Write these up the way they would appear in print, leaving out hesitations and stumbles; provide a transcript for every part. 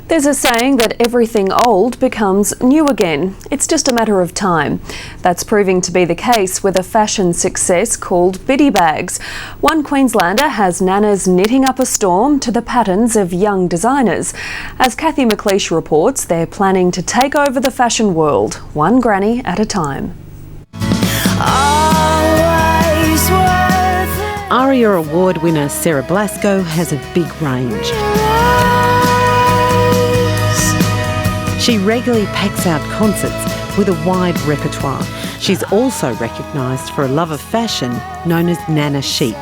There's a saying that everything old becomes new again. It's just a matter of time. That's proving to be the case with a fashion success called Biddy bags. One Queenslander has nanas knitting up a storm to the patterns of young designers. As Kathy McLeish reports, they're planning to take over the fashion world, one granny at a time. ARIA Award winner Sarah Blasko has a big range. She regularly packs out concerts with a wide repertoire. She's also recognised for a love of fashion known as Nana Chic,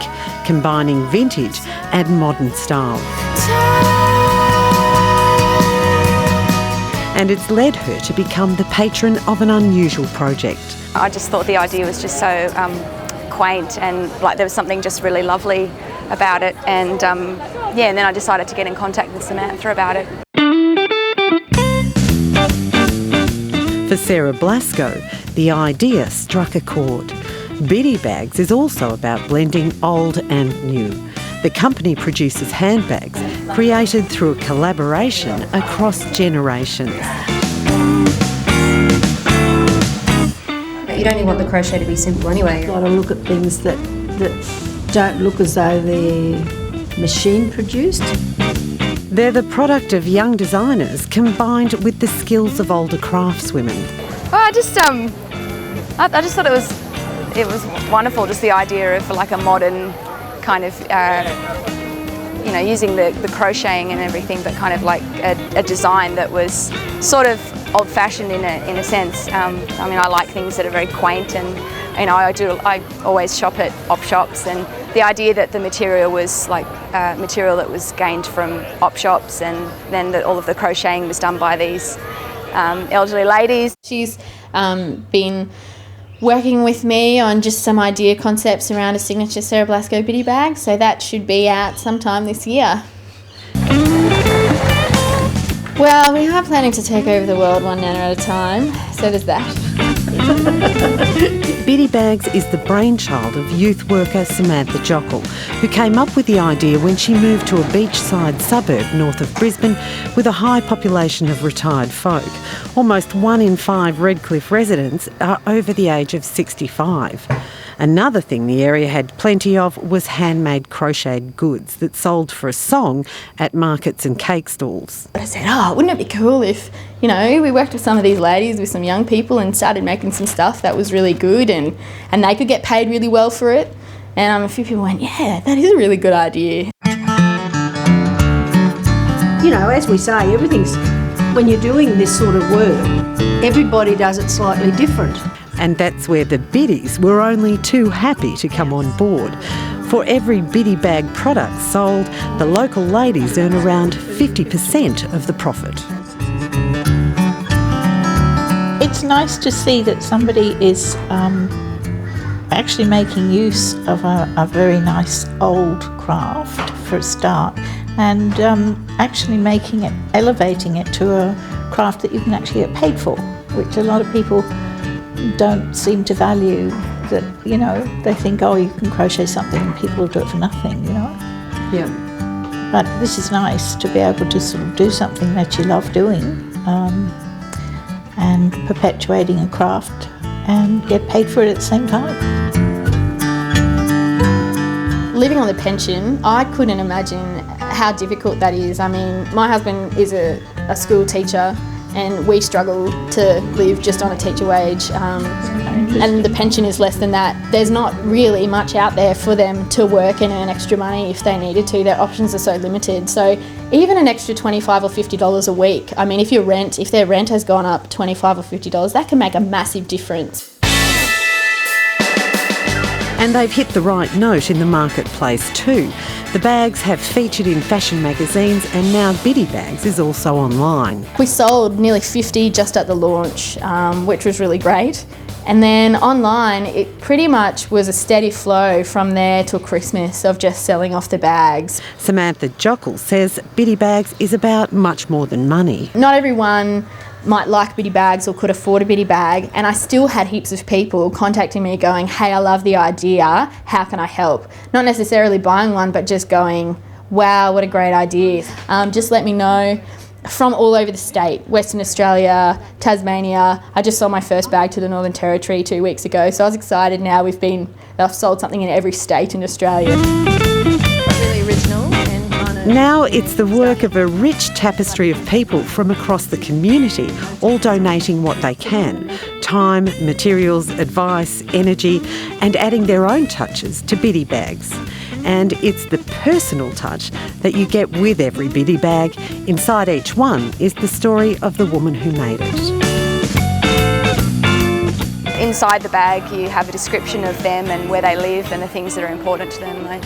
combining vintage and modern style. And it's led her to become the patron of an unusual project. I just thought the idea was just so quaint, and like there was something just really lovely about it, and and then I decided to get in contact with Samantha about it. For Sarah Blasko, the idea struck a chord. Biddy Bags is also about blending old and new. The company produces handbags created through a collaboration across generations. You'd only want the crochet to be simple anyway. You've got to look at things that don't look as though they're machine produced. They're the product of young designers combined with the skills of older craftswomen. Well, I just thought it was wonderful, just the idea of like a modern kind of using the crocheting and everything, but kind of like a design that was sort of old-fashioned in a sense. I mean, I like things that are very quaint, and I always shop at op shops, and the idea that the material was like material that was gained from op shops, and then that all of the crocheting was done by these elderly ladies. She's been working with me on just some idea concepts around a signature Sarah Blasko Biddy bag, so that should be out sometime this year. Well, we are planning to take over the world one nana at a time, so there's that. Biddy Bags is the brainchild of youth worker Samantha Jockle, who came up with the idea when she moved to a beachside suburb north of Brisbane with a high population of retired folk. Almost 1 in 5 Redcliffe residents are over the age of 65. Another thing the area had plenty of was handmade crocheted goods that sold for a song at markets and cake stalls. I said, wouldn't it be cool if, we worked with some of these ladies, with some young people, and started making some stuff that was really good, and they could get paid really well for it. And a few people went, yeah, that is a really good idea. As we say, when you're doing this sort of work, everybody does it slightly different. And that's where the biddies were only too happy to come on board. For every Biddy bag product sold, the local ladies earn around 50% of the profit. It's nice to see that somebody is actually making use of a very nice old craft for a start, and actually elevating it to a craft that you can actually get paid for, which a lot of people don't seem to value. That they think, you can crochet something and people will do it for nothing, Yeah. But this is nice to be able to sort of do something that you love doing, and perpetuating a craft and get paid for it at the same time. Living on the pension, I couldn't imagine how difficult that is. I mean, my husband is a school teacher, and we struggle to live just on a teacher wage, and the pension is less than that. There's not really much out there for them to work and earn extra money if they needed to. Their options are so limited. So even an extra $25 or $50 a week, I mean, if their rent has gone up $25 or $50, that can make a massive difference. And they've hit the right note in the marketplace too. The bags have featured in fashion magazines, and now Biddy Bags is also online. We sold nearly 50 just at the launch, which was really great. And then online, it pretty much was a steady flow from there till Christmas of just selling off the bags. Samantha Jockle says Biddy Bags is about much more than money. Not everyone might like Biddy bags or could afford a Biddy bag, and I still had heaps of people contacting me going, hey, I love the idea, how can I help? Not necessarily buying one, but just going, wow, what a great idea. Just let me know from all over the state, Western Australia, Tasmania. I just sold my first bag to the Northern Territory 2 weeks ago, so I was excited. Now I've sold something in every state in Australia. Really original and kind of... Now it's the work of a rich tapestry of people from across the community, all donating what they can: time, materials, advice, energy, and adding their own touches to Biddy bags. And it's the personal touch that you get with every Biddy bag. Inside each one is the story of the woman who made it. Inside the bag you have a description of them and where they live and the things that are important to them. I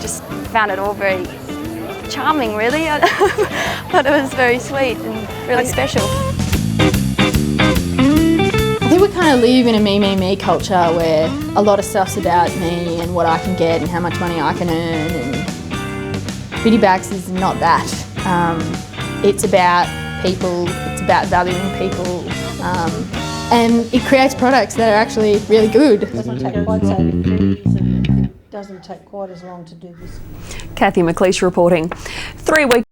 just found it all very charming, really. I thought it was very sweet and really special. I think we kind of live in a me culture where a lot of stuff's about me and what I can get and how much money I can earn, and Biddy bags is not that. It's about people, it's about valuing people, and it creates products that are actually really good. It doesn't take quite so it doesn't take quite as long to do this. Kathy McLeish reporting. 3 weeks